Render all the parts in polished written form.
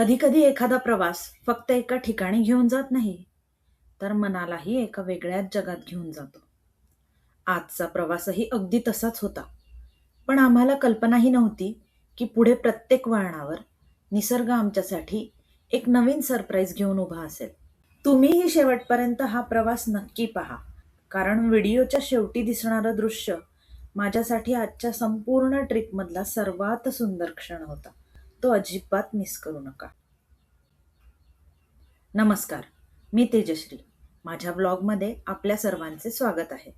कधी कधी एखादा प्रवास फक्त एका ठिकाणी घेऊन जात नाही, तर मनालाही एका वेगळ्याच जगात घेऊन जातो. आजचा प्रवासही अगदी तसाच होता. पण आम्हाला कल्पनाही नव्हती की पुढे प्रत्येक वळणावर निसर्ग आमच्यासाठी एक नवीन सरप्राईज घेऊन उभा असेल. तुम्हीही शेवटपर्यंत हा प्रवास नक्की पहा, कारण व्हिडिओच्या शेवटी दिसणारं दृश्य माझ्यासाठी आजच्या संपूर्ण ट्रिपमधला सर्वात सुंदर क्षण होता. तो अजिबात मिस करू नका. नमस्कार, मी तेजश्री. माझ्या ब्लॉगमध्ये आपल्या सर्वांचे स्वागत आहे.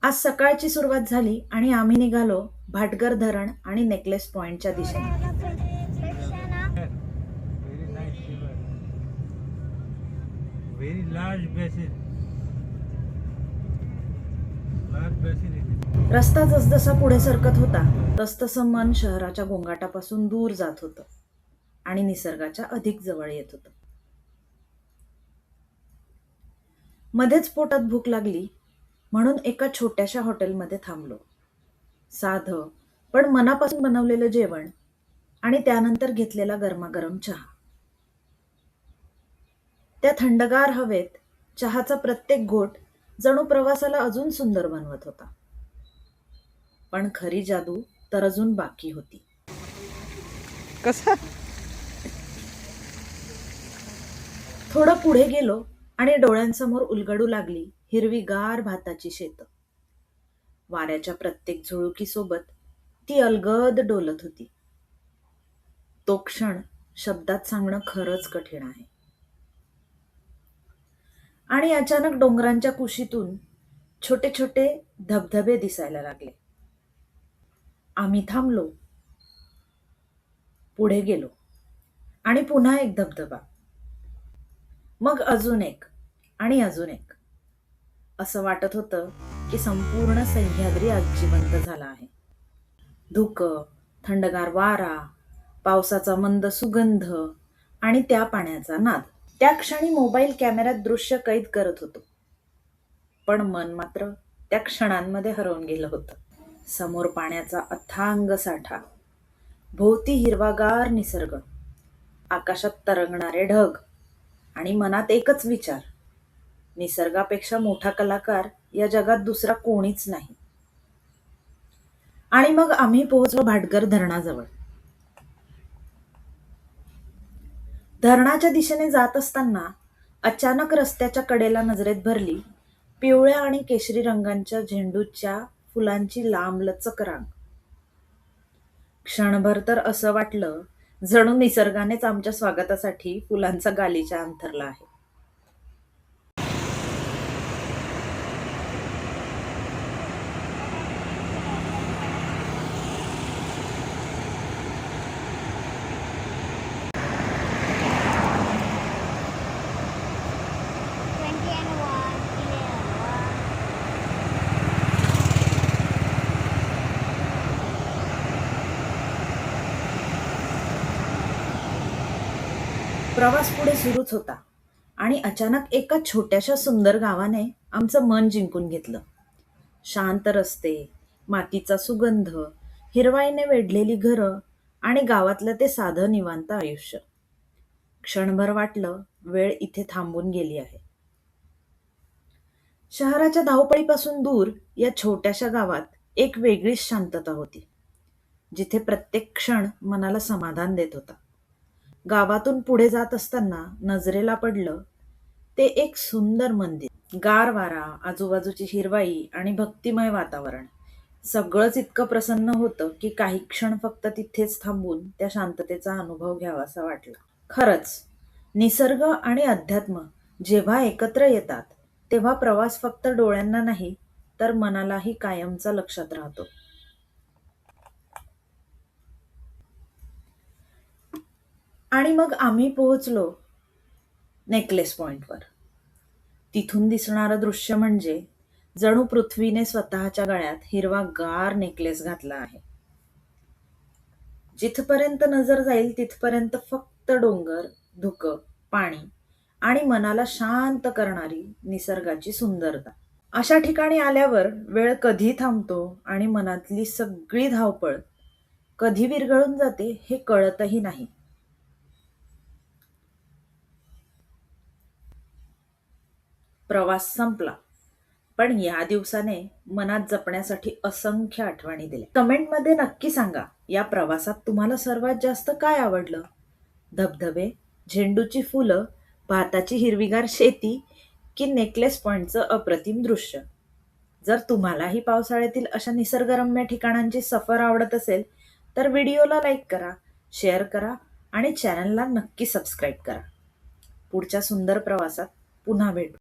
आज सकाळची सुरुवात झाली आणि आम्ही निघालो भाटगर धरण आणि नेकलेस पॉइंटच्या दिशेने. रस्ता जसजसा पुढे सरकत होता तसतसं मन शहराच्या गोंगाटापासून दूर जात होतं आणि निसर्गाच्या अधिक जवळ येत होतं. मध्येच पोटात भूक लागली म्हणून एका छोट्याशा हॉटेलमध्ये थांबलो. साधं पण मनापासून बनवलेलं जेवण आणि त्यानंतर घेतलेला गरमागरम चहा. त्या थंडगार हवेत चहाचा प्रत्येक घोट जणू प्रवासाला अजून सुंदर बनवत होता. पण खरी जादू तर अजून बाकी होती. कसा थोडं पुढे गेलो आणि डोळ्यांसमोर उलगडू लागली हिरवीगार भाताची शेतं. वाऱ्याच्या प्रत्येक झुळुकीसोबत ती अलगद डोलत होती. तो क्षण शब्दात सांगणं खरंच कठीण आहे. आणि अचानक डोंगरांच्या कुशीतून छोटे छोटे धबधबे दिसायला लागले. आम्ही थांबलो, पुढे गेलो आणि पुन्हा एक धबधबा, मग अजून एक आणि अजून एक. असं वाटत होतं की संपूर्ण सह्याद्री आज जिवंत झाला आहे. धुकं, थंडगार वारा, पावसाचा मंद सुगंध आणि त्या पाण्याचा नाद. त्या क्षणी मोबाईल कॅमेऱ्यात दृश्य कैद करत होतो, पण मन मात्र त्या क्षणांमध्ये हरवून गेलं होतं. समोर पाण्याचा अथांग साठा, भोवती हिरवागार निसर्ग, आकाशात तरंगणारे ढग आणि मनात एकच विचार: निसर्गापेक्षा मोठा कलाकार या जगात दुसरा कोणीच नाही. आणि मग आम्ही पोहोचलो भाटगर धरणाजवळ. धरणाच्या दिशेने जात असताना अचानक रस्त्याच्या कडेला नजरेत भरली पिवळ्या आणि केशरी रंगांच्या झेंडूच्या फुलांची लांबलचक रांग. क्षणभर तर असं वाटलं जणू निसर्गानेच आमच्या स्वागतासाठी फुलांचा गालिचा अंथरला आहे. प्रवास पुढे सुरूच होता आणि अचानक एका छोट्याशा सुंदर गावाने आमचं मन जिंकून घेतलं. शांत रस्ते, मातीचा सुगंध, हिरवाईने वेढलेली घरं आणि गावातलं ते साधं निवांत आयुष्य. क्षणभर वाटलं वेळ इथे थांबून गेली आहे. शहराच्या धावपळीपासून दूर या छोट्याशा गावात एक वेगळीच शांतता होती, जिथे प्रत्येक क्षण मनाला समाधान देत होता. गावातून पुढे जात असताना नजरेला पडलं ते एक सुंदर मंदिर. गार वारा, आजूबाजूची हिरवाई आणि भक्तिमय वातावरण, सगळंच इतकं प्रसन्न होतं की काही क्षण फक्त तिथेच थांबून त्या शांततेचा अनुभव घ्यावासा वाटला. खरंच, निसर्ग आणि अध्यात्म जेव्हा एकत्र येतात तेव्हा प्रवास फक्त डोळ्यांना नाही तर मनालाही कायमचा लक्षात राहतो. आणि मग आम्ही पोहोचलो नेकलेस पॉइंटवर. तिथून दिसणारं दृश्य म्हणजे जणू पृथ्वीने स्वतःच्या गळ्यात हिरवागार नेकलेस घातला आहे. जिथपर्यंत नजर जाईल तिथपर्यंत फक्त डोंगर, धुकं, पाणी आणि मनाला शांत करणारी निसर्गाची सुंदरता. अशा ठिकाणी आल्यावर वेळ कधी थांबतो आणि मनातली सगळी धावपळ कधी विरघळून जाते हे कळतही नाही. प्रवास संपला, पण या दिवसाने मनात जपण्यासाठी असंख्य आठवणी दिल्या. कमेंटमध्ये नक्की सांगा, या प्रवासात तुम्हाला सर्वात जास्त काय आवडलं? धबधबे, झेंडूची फुलं, भाताची हिरवीगार शेती की नेकलेस पॉइंटचं अप्रतिम दृश्य? जर तुम्हालाही पावसाळ्यातील अशा निसर्गरम्य ठिकाणांची सफर आवडत असेल तर व्हिडिओला लाईक करा, शेअर करा आणि चॅनलला नक्की सबस्क्राईब करा. पुढच्या सुंदर प्रवासात पुन्हा भेटू.